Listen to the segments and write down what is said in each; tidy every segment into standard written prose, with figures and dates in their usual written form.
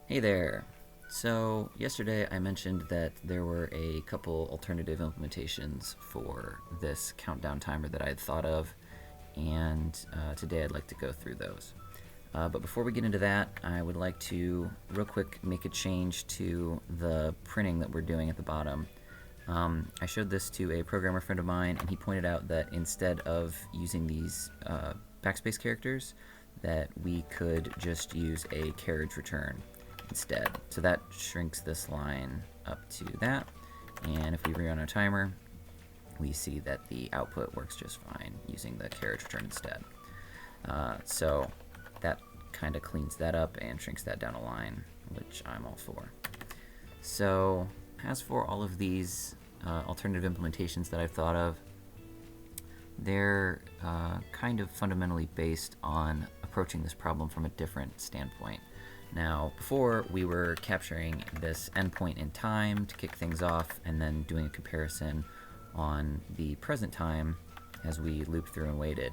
Hey there. So, yesterday I mentioned that there were a couple alternative implementations for this countdown timer that I had thought of, and today I'd like to go through those. But before we get into that, I would like to real quick make a change to the printing that we're doing at the bottom. I showed this to a programmer friend of mine, and he pointed out that instead of using these backspace characters, that we could just use a carriage return instead. So that shrinks this line up to that, and if we rerun our timer, we see that the output works just fine using the carriage return instead. So that kind of cleans that up and shrinks that down a line, which I'm all for. So as for all of these alternative implementations that I've thought of, they're kind of fundamentally based on approaching this problem from a different standpoint. Now, before we were capturing this endpoint in time to kick things off and then doing a comparison on the present time as we looped through and waited.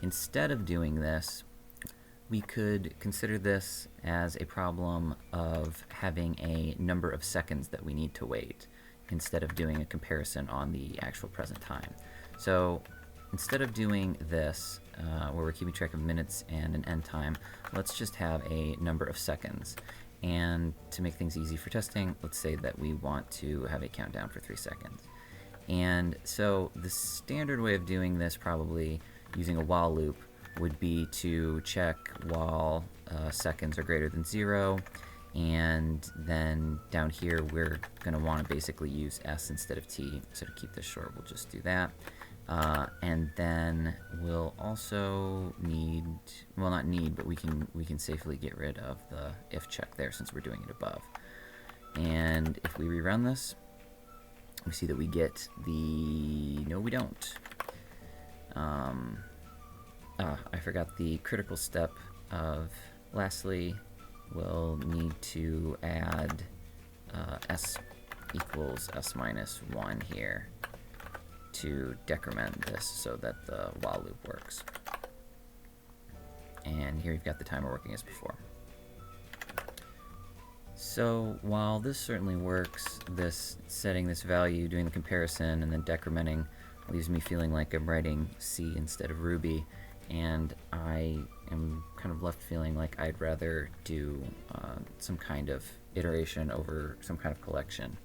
Instead of doing this, we could consider this as a problem of having a number of seconds that we need to wait instead of doing a comparison on the actual present time. So instead of doing this, where we're keeping track of minutes and an end time, let's just have a number of seconds. And to make things easy for testing, let's say that we want to have a countdown for 3 seconds. And so the standard way of doing this, probably using a while loop, would be to check while seconds are greater than 0, and then down here we're going to want to basically use s instead of t. So to keep this short, we'll just do that. And then we'll also need, well, not need, but we can safely get rid of the if check there since we're doing it above. And if we rerun this, we see that we get the, no we don't. I forgot the critical step of, lastly, we'll need to add s equals s minus 1 here to decrement this so that the while loop works. And here you've got the timer working as before. So while this certainly works, this setting this value, doing the comparison, and then decrementing leaves me feeling like I'm writing C instead of Ruby, and I am kind of left feeling like I'd rather do some kind of iteration over some kind of collection.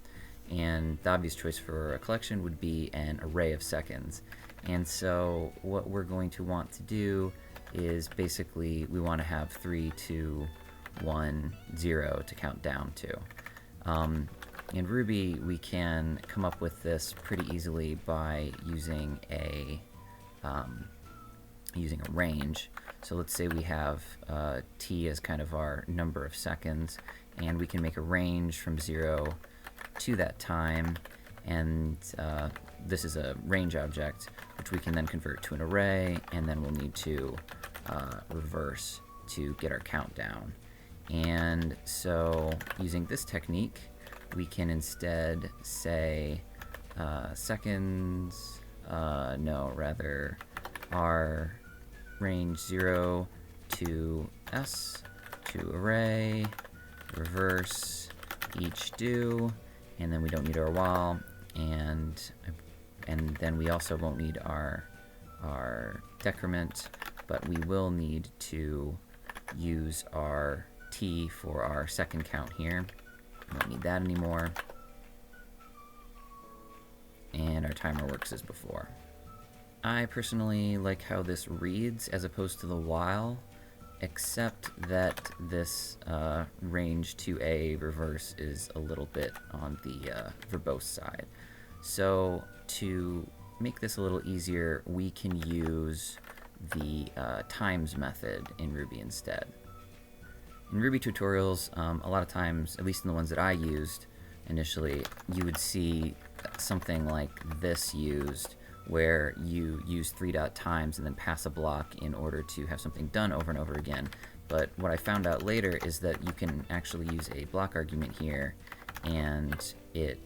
And the obvious choice for a collection would be an array of seconds. And so what we're going to want to do is basically we want to have 3, 2, 1, 0 to count down to. In Ruby, we can come up with this pretty easily by using a range. So let's say we have t as kind of our number of seconds, and we can make a range from 0 to that time, and this is a range object which we can then convert to an array, and then we'll need to reverse to get our countdown. And so using this technique, we can instead say seconds, no, rather our range 0 to s to array, reverse each do, and then we don't need our while, and then we also won't need our decrement, but we will need to use our t for our second count here. We don't need that anymore, and our timer works as before. I personally like how this reads as opposed to the while, except that this range to a reverse is a little bit on the verbose side. So to make this a little easier, we can use the times method in Ruby instead. In Ruby tutorials, a lot of times, at least in the ones that I used initially, you would see something like this used, where you use 3.times and then pass a block in order to have something done over and over again. But what I found out later is that you can actually use a block argument here, and it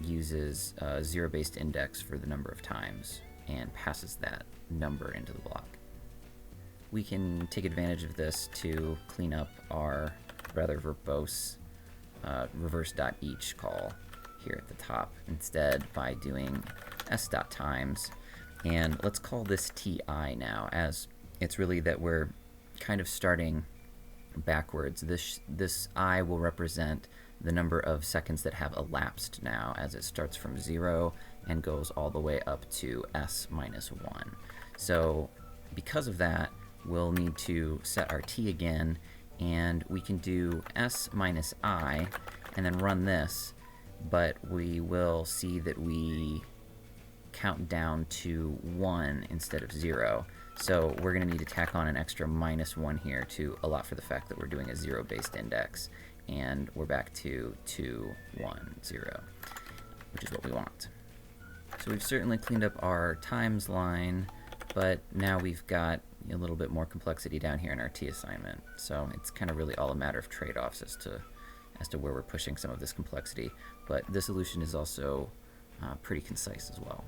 uses a zero-based index for the number of times and passes that number into the block. We can take advantage of this to clean up our rather verbose reverse.each call here at the top instead by doing s.times. And let's call this ti now, as it's really that we're kind of starting backwards. This I will represent the number of seconds that have elapsed now, as it starts from 0 and goes all the way up to s minus 1. So because of that, we'll need to set our t again, and we can do s minus I and then run this, but we will see that we count down to 1 instead of 0. So we're going to need to tack on an extra minus 1 here to allot for the fact that we're doing a 0-based index, and we're back to 2, 1, 0, which is what we want. So we've certainly cleaned up our times line, but now we've got a little bit more complexity down here in our t assignment. So it's kind of really all a matter of trade-offs as to where we're pushing some of this complexity. But the solution is also pretty concise as well.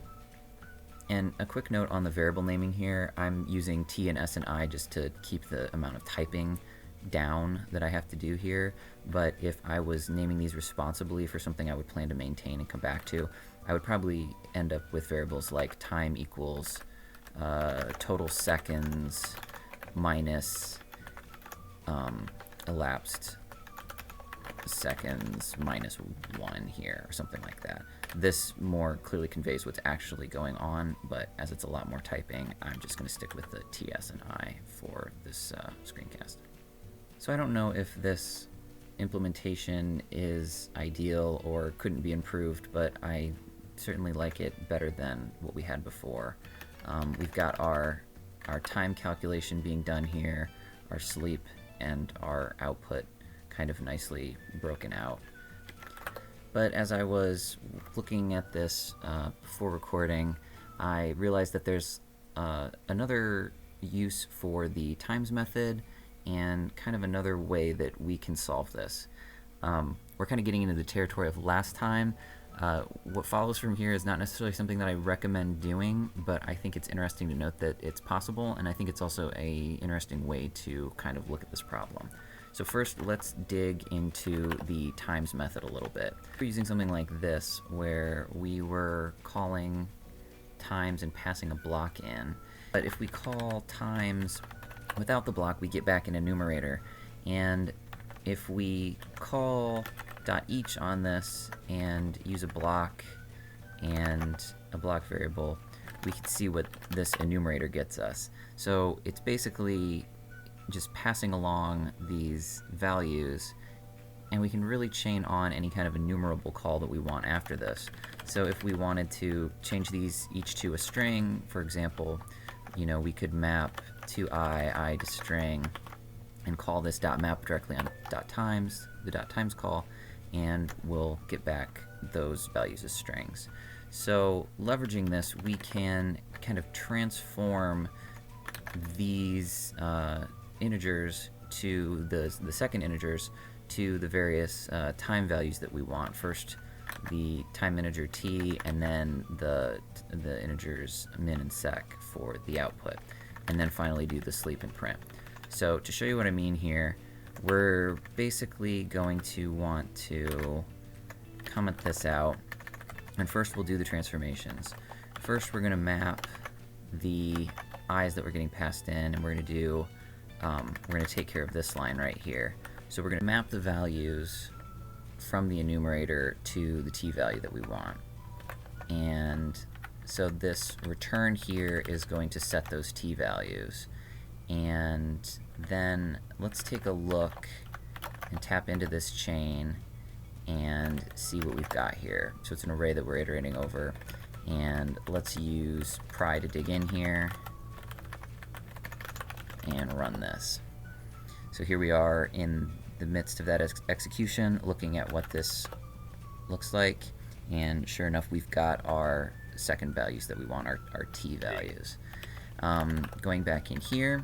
And a quick note on the variable naming here, I'm using t and s and I just to keep the amount of typing down that I have to do here. But if I was naming these responsibly for something I would plan to maintain and come back to, I would probably end up with variables like time equals total seconds minus elapsed seconds minus 1 here, or something like that. This more clearly conveys what's actually going on, but as it's a lot more typing, I'm just going to stick with the TS and I for this screencast. So I don't know if this implementation is ideal or couldn't be improved, but I certainly like it better than what we had before. We've got our time calculation being done here, our sleep and our output kind of nicely broken out. But as I was looking at this before recording, I realized that there's another use for the times method and kind of another way that we can solve this. We're kind of getting into the territory of last time. What follows from here is not necessarily something that I recommend doing, but I think it's interesting to note that it's possible, and I think it's also an interesting way to kind of look at this problem. So first, let's dig into the times method a little bit. We're using something like this, where we were calling times and passing a block in. But if we call times without the block, we get back an enumerator. And if we call .each on this and use a block and a block variable, we can see what this enumerator gets us. So it's basically just passing along these values, and we can really chain on any kind of enumerable call that we want after this. So if we wanted to change these each to a string, for example, we could map to I to string, and call this .map directly on .times, the .times call, and we'll get back those values as strings. So leveraging this, we can kind of transform these integers to the second integers to the various time values that we want. First the time integer t, and then the integers min and sec for the output, and then finally do the sleep and print. So to show you what I mean here, we're basically going to want to comment this out, and first we'll do the transformations. First we're going to map the i's that we're getting passed in, and we're going to do we're going to take care of this line right here. So we're going to map the values from the enumerator to the t value that we want. And so this return here is going to set those t values. And then let's take a look and tap into this chain and see what we've got here. So it's an array that we're iterating over. And let's use pry to dig in here and run this. So here we are in the midst of that execution, looking at what this looks like, and sure enough, we've got our second values that we want, our t values. Going back in here,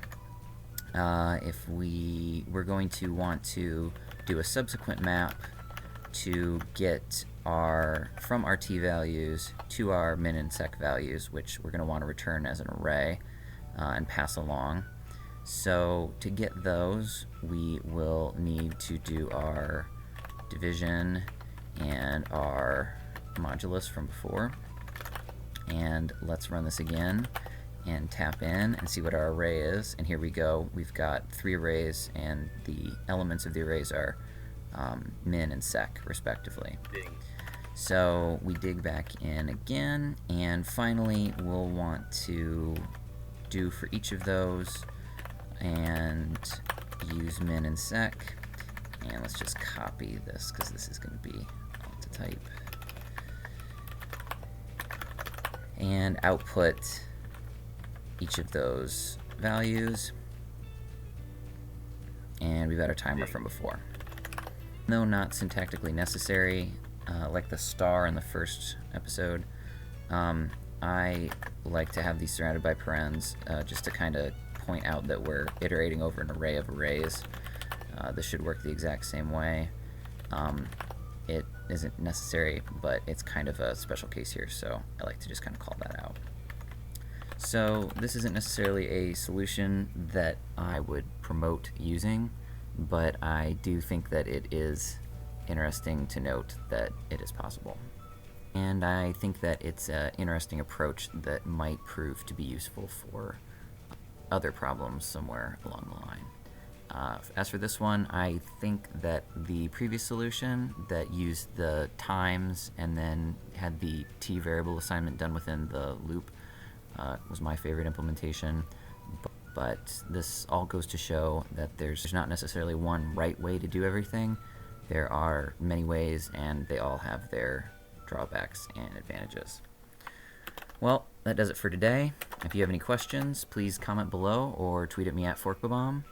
if we're going to want to do a subsequent map to get from our t values to our min and sec values, which we're going to want to return as an array and pass along. So to get those, we will need to do our division and our modulus from before. And let's run this again and tap in and see what our array is. And here we go. We've got 3 arrays, and the elements of the arrays are min and sec, respectively. So we dig back in again, and finally we'll want to do for each of those and use min and sec. And let's just copy this because this is going to be a lot to type. And output each of those values. And we've got our timer from before. Though not syntactically necessary, like the star in the first episode, I like to have these surrounded by parens just to kind of point out that we're iterating over an array of arrays. This should work the exact same way. It isn't necessary, but it's kind of a special case here, so I like to just kind of call that out. So this isn't necessarily a solution that I would promote using, but I do think that it is interesting to note that it is possible. And I think that it's an interesting approach that might prove to be useful for other problems somewhere along the line. As for this one, I think that the previous solution that used the times and then had the t variable assignment done within the loop was my favorite implementation. But this all goes to show that there's not necessarily one right way to do everything. There are many ways, and they all have their drawbacks and advantages. Well, that does it for today. If you have any questions, please comment below or tweet at me at Forkbomb.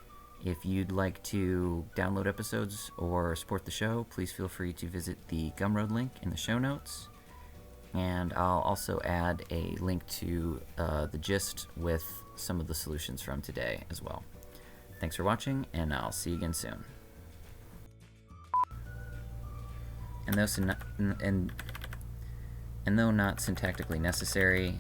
If you'd like to download episodes or support the show, please feel free to visit the Gumroad link in the show notes. And I'll also add a link to the gist with some of the solutions from today as well. Thanks for watching, and I'll see you again soon. And though not syntactically necessary,